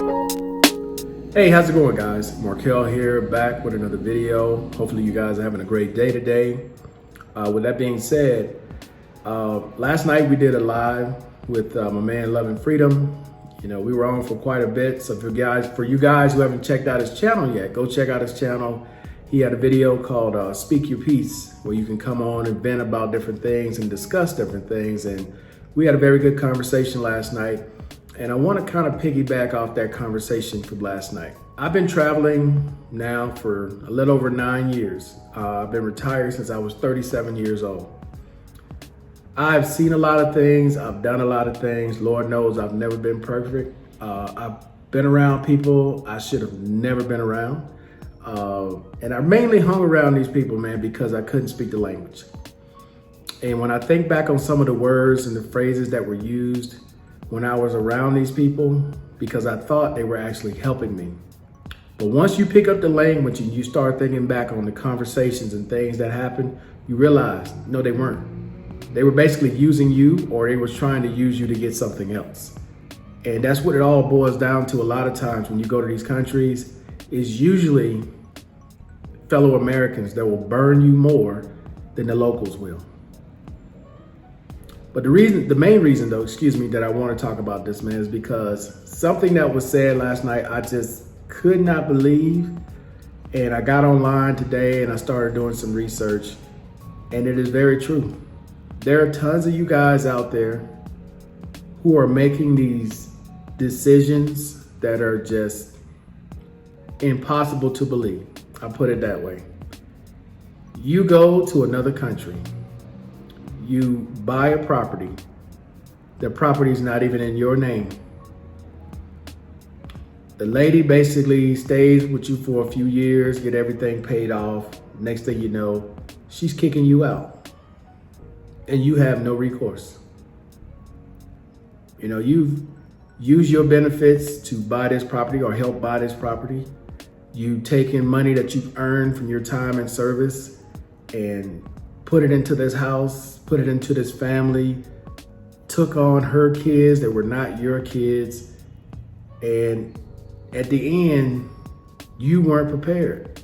Hey, how's it going, guys? Markel here, back with another video. Hopefully you guys are having a great day today. With that being said, last night we did a live with my man Love and Freedom. You know, we were on for quite a bit. So for you guys who haven't checked out his channel yet, go check out his channel. He had a video called Speak Your Piece, where you can come on and vent about different things and discuss different things. And we had a very good conversation last night. And I want to kind of piggyback off that conversation from last night. I've been traveling now for a little over 9 years. I've been retired since I was 37 years old. I've seen a lot of things. I've done a lot of things. Lord knows I've never been perfect. I've been around people I should have never been around. And I mainly hung around these people, man, because I couldn't speak the language. And when I think back on some of the words and the phrases that were used when I was around these people, because I thought they were actually helping me. But once you pick up the language and you start thinking back on the conversations and things that happened, you realize, no, they weren't. They were basically using you, or they were trying to use you to get something else. And that's what it all boils down to a lot of times when you go to these countries, is usually fellow Americans that will burn you more than the locals will. But the main reason though, that I want to talk about this, man, is because something that was said last night, I just could not believe. And I got online today and I started doing some research, and it is very true. There are tons of you guys out there who are making these decisions that are just impossible to believe. I'll put it that way. You go to another country, you buy a property, the property is not even in your name. The lady basically stays with you for a few years, get everything paid off. Next thing you know, she's kicking you out and you have no recourse. You know, you've used your benefits to buy this property or help buy this property. You take in money that you've earned from your time and service and put it into this house, put it into this family, took on her kids that were not your kids. And at the end, you weren't prepared.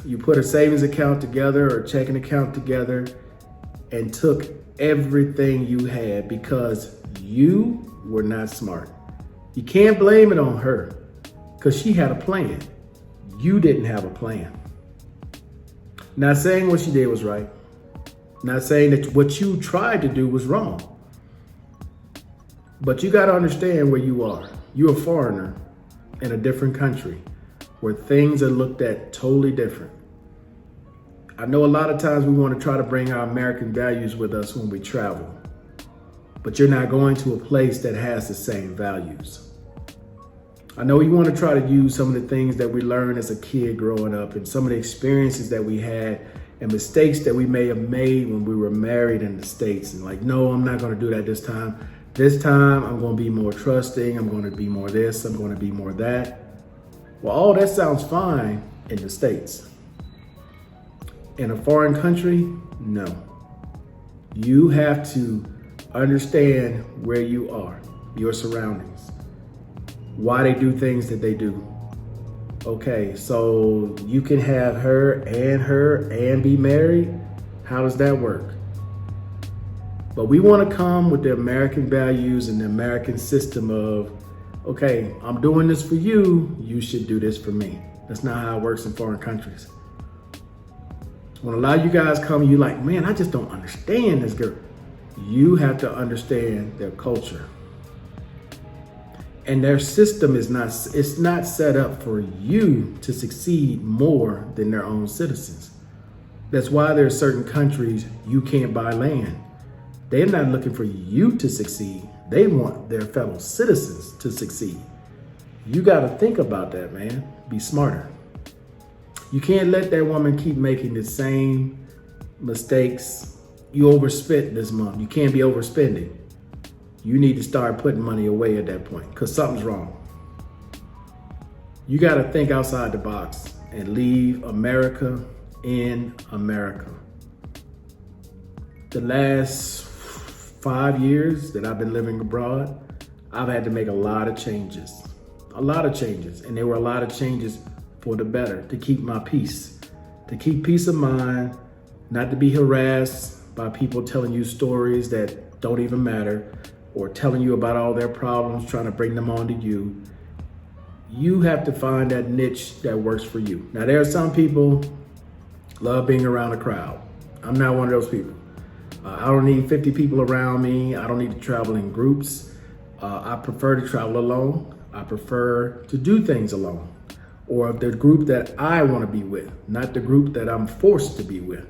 You put a savings account together or a checking account together and took everything you had because you were not smart. You can't blame it on her because she had a plan. You didn't have a plan. Not saying what she did was right. Not saying that what you tried to do was wrong. But you got to understand where you are. You're a foreigner in a different country where things are looked at totally different. I know a lot of times we want to try to bring our American values with us when we travel, but you're not going to a place that has the same values. I know you want to try to use some of the things that we learned as a kid growing up and some of the experiences that we had and mistakes that we may have made when we were married in the States. And like, no, I'm not going to do that this time. This time I'm going to be more trusting. I'm going to be more this. I'm going to be more that. Well, all that sounds fine in the States. In a foreign country, no. You have to understand where you are, your surroundings, why they do things that they do. Okay, so you can have her and be married. How does that work? But we want to come with the American values and the American system of, okay, I'm doing this for you, you should do this for me. That's not how it works in foreign countries. When a lot of you guys come, you're like, man, I just don't understand this girl. You have to understand their culture. And their system is not set up for you to succeed more than their own citizens. That's why there are certain countries you can't buy land. They're not looking for you to succeed. They want their fellow citizens to succeed. You got to think about that, man. Be smarter. You can't let that woman keep making the same mistakes. You overspent this month. You can't be overspending. You need to start putting money away at that point because something's wrong. You got to think outside the box and leave America in America. The last 5 years that I've been living abroad, I've had to make a lot of changes. a lot of changes, and there were a lot of changes for the better, to keep my peace, to keep peace of mind, not to be harassed by people telling you stories that don't even matter, or telling you about all their problems, trying to bring them onto you. You have to find that niche that works for you. Now, there are some people love being around a crowd. I'm not one of those people. I don't need 50 people around me. I don't need to travel in groups. I prefer to travel alone. I prefer to do things alone, or the group that I want to be with, not the group that I'm forced to be with,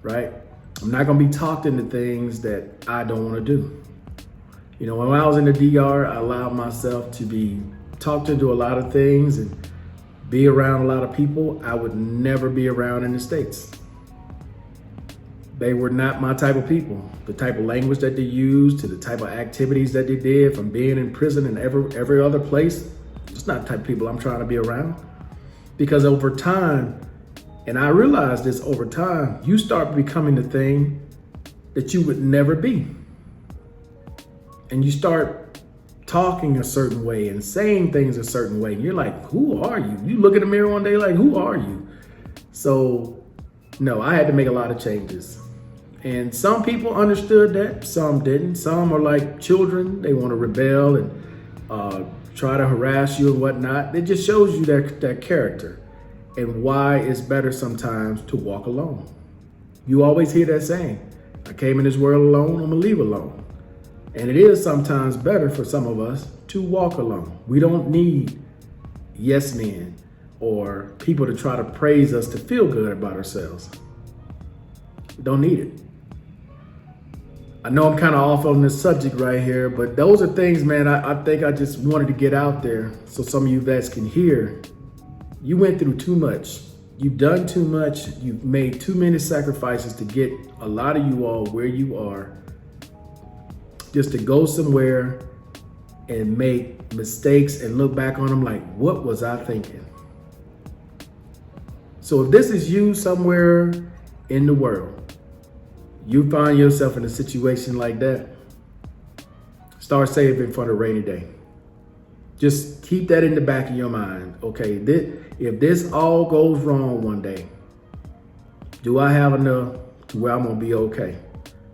right? I'm not going to be talked into things that I don't want to do. You know, when I was in the DR, I allowed myself to be talked into a lot of things and be around a lot of people I would never be around in the States. They were not my type of people. The type of language that they used, to the type of activities that they did, from being in prison and every other place, it's not the type of people I'm trying to be around. Because over time, and I realized this over time, you start becoming the thing that you would never be. And you start talking a certain way and saying things a certain way. And you're like, who are you? You look in the mirror one day like, who are you? So, no, I had to make a lot of changes. And some people understood that, some didn't. Some are like children. They want to rebel and try to harass you and whatnot. It just shows you their character and why it's better sometimes to walk alone. You always hear that saying, I came in this world alone, I'm gonna leave alone. And it is sometimes better for some of us to walk alone. We don't need yes men or people to try to praise us to feel good about ourselves. We don't need it. I know I'm kind of off on this subject right here, but those are things, man, I think I just wanted to get out there so some of you vets can hear. You went through too much. You've done too much. You've made too many sacrifices to get a lot of you all where you are, just to go somewhere and make mistakes and look back on them like, what was I thinking? So if this is you somewhere in the world, you find yourself in a situation like that, start saving for the rainy day. Just keep that in the back of your mind. Okay, if this all goes wrong one day, do I have enough to where I'm gonna be okay?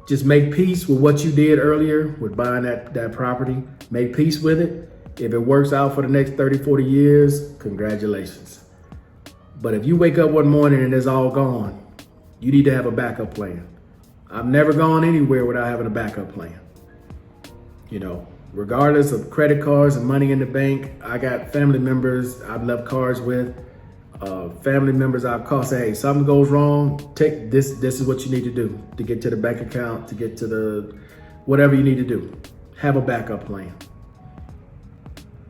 Just make peace with what you did earlier with buying that property. Make peace with it. If it works out for the next 30, 40 years, congratulations. But if you wake up one morning and it's all gone, you need to have a backup plan. I've never gone anywhere without having a backup plan. You know, regardless of credit cards and money in the bank, I got family members I've left cards with, family members I've called, say, hey, something goes wrong, take this is what you need to do to get to the bank account, to get to the whatever you need to do. Have a backup plan.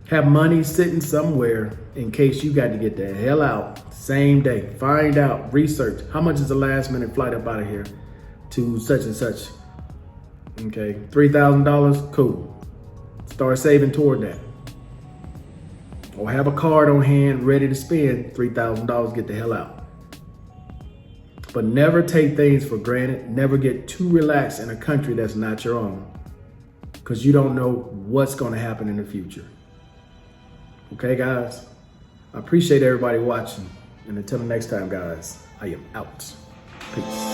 Have money sitting somewhere in case you got to get the hell out same day. Find out, research, how much is the last minute flight up out of here to such and such. Okay, $3,000, cool. Start saving toward that. Or have a card on hand ready to spend $3,000, get the hell out. But never take things for granted. Never get too relaxed in a country that's not your own, because you don't know what's going to happen in the future. Okay, guys? I appreciate everybody watching. And until the next time, guys, I am out. Peace.